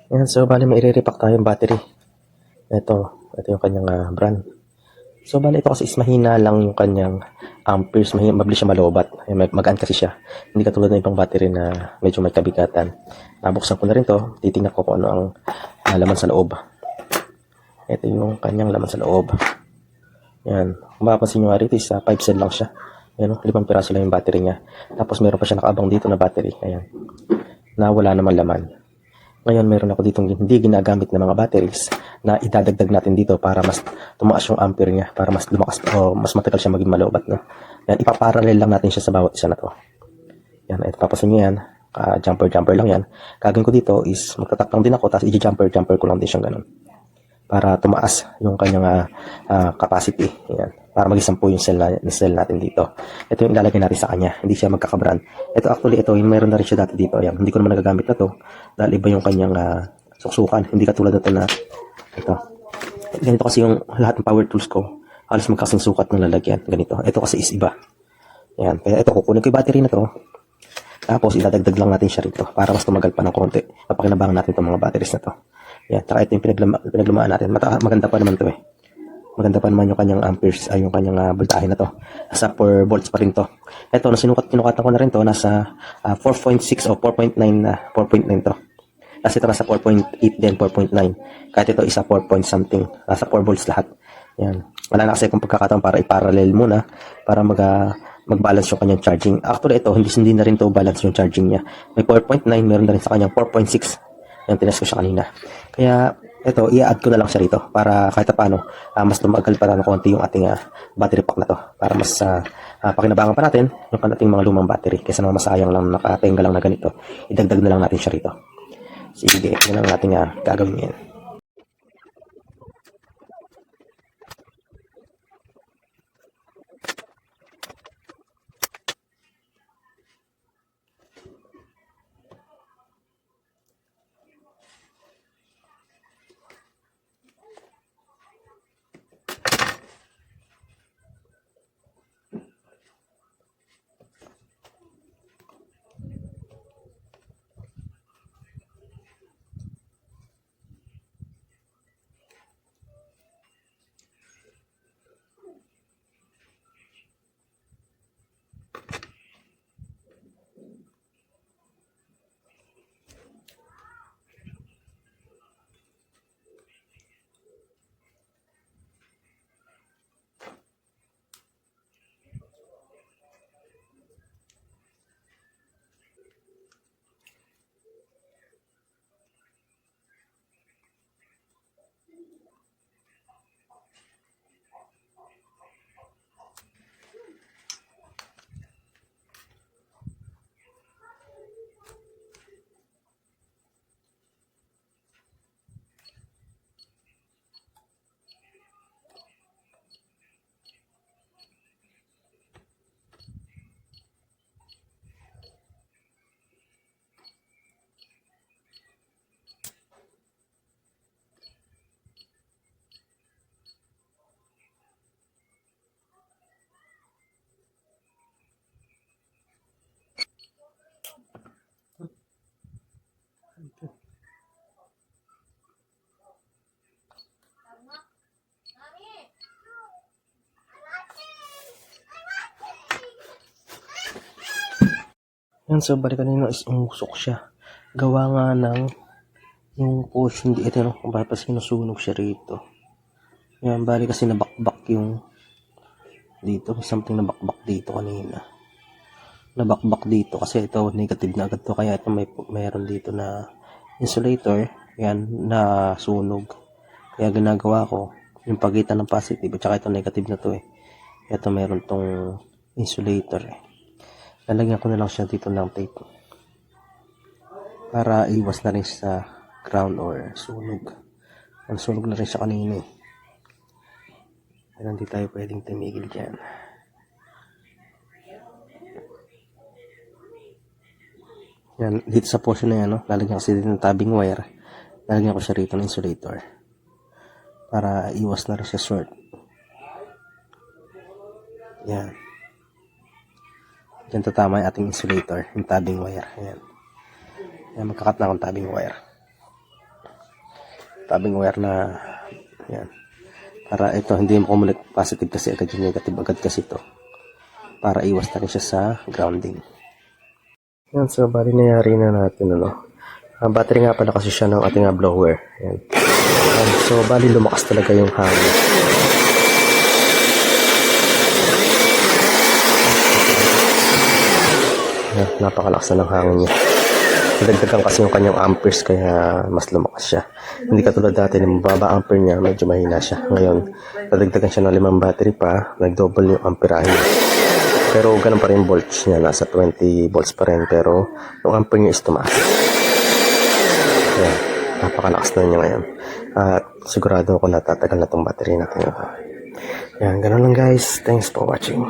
Yan, so bali may i-repack tayong battery. Ito yung kanyang brand. So bali ito kasi is mahina lang yung kanyang amperes, mabilis siya malobat. Magaan kasi siya. Hindi katulad ng ibang battery na medyo may kabigatan. Nabuksan ko na rin to, titingnan ko kung ano ang laman sa loob. Ito yung kanyang laman sa loob. Yan, kung mapapansin nyo nga rito is 5 cell lang siya. Yan, 5 piraso lang yung battery niya. Tapos meron pa siya nakaabang dito na battery. Ayan, na wala naman laman. Ngayon, meron ako ditong hindi ginagamit na mga batteries na idadagdag natin dito para mas tumaas yung ampere niya, para mas lumakas o mas matagal siya maging malobat. No? Yan, ipaparallel lang natin siya sa bawat isa na to. Yan, ito papasin nyo yan. Jumper lang yan. Gagawin ko dito is magtatak lang din ako, tapos i-jumper ko lang din siyang ganun. Para tumaas yung kanyang capacity. Yan. Para maging 10 yung cell natin dito. Ito yung ilalagay natin sa kanya. Hindi siya magkakabrand. Ito actually, ito yung meron na rin siya dati dito. Yan. Hindi ko naman nagagamit na to. Dahil iba yung kanyang suksukan. Hindi katulad na to na ito. Ganito kasi yung lahat ng power tools ko. Halos magkasing sukat ng lalagyan. Ganito. Ito kasi is iba. Yan. Kaya ito, kukunin ko yung battery na to. Tapos, idadagdag lang natin siya rito para mas tumagal pa ng konti. Papakinabangan natin itong mga batteries na to. Yan. Saka ito yung pinaglumaan natin. Maganda pa naman to eh. Maganda pa naman yung kanyang amperes, yung kanyang voltahe na to. Nasa 4 volts pa rin to. Ito, kinukatan ko na rin to. Nasa 4.6 o 4.9 to. Kasi ito nasa 4.8 din, 4.9. Kahit ito isa 4 point something. Nasa 4 volts lahat. Yan. Wala na kasi kung pagkakataon para i-parallel muna para mag-balance yung kanyang charging. Actually, ito, hindi na rin to balance yung charging niya. May 4.9, meron na rin sa kanyang 4.6. Yan, tinas ko siya kanina. Kaya, ito, i-add ko na lang siya rito para kahit paano, mas lumagal pa ng konti yung ating battery pack na to. Para mas pakinabangan pa natin yung ating mga lumang battery. Kaysa naman masayang lang, nakatenga lang na ganito. Idagdag na lang natin siya rito. Sige, yun ang ating gagawin ngayon. Yan, so balikan nyo is umusok siya. Gawa nga ng yung push, hindi ito no, kung bakit sinusunog siya rito. Yan, bali kasi nabakbak yung dito, something nabakbak dito kanina. Nabakbak dito kasi ito negative na agad to, kaya ito mayroon dito na insulator, yan, na sunog. Kaya ginagawa ko, yung pagitan ng positive at saka ito negative na to eh. Ito mayroon tong insulator eh. Lalagyan ko na lang siya dito ng tape para iwas na rin sa ground or sunog. Ang sunog na rin siya kanina eh. Kaya hindi tayo pwedeng tumigil dyan. Yan, dito sa portion na yan, no? Lalagyan ko siya dito ng tabing wire. Lalagyan ko siya rito ng insulator para iwas na rin siya short. Yan. Diyan tatama yung ating insulator, yung tabing wire. Yan. Yan, magkakat na akong tabing wire. tabing wire na yan. Para ito hindi mo kumulit positive kasi agad yung negative agad kasi ito. Para iwas na rin siya sa grounding. Yan, so bali nangyari na natin battery nga pala kasi siya ng ating blower. Yan. So bali lumakas talaga yung hangin. Yan, napakalakas na ng hangin niya. Nadagdagan kasi yung kanyang amperes kaya mas lumakas siya. Hindi katulad dati na mababa ampere niya, medyo mahina siya. Ngayon, nadagdagan siya ng 5 battery pa, nag-double yung amperahe niya. Pero ganun pa rin volts niya, nasa 20 volts pa rin. Pero yung ampere niya is tumaas. Yan, napakalakas na niya ngayon. At sigurado ako natatagal na itong battery natin. Yan, ganun lang guys. Thanks for watching.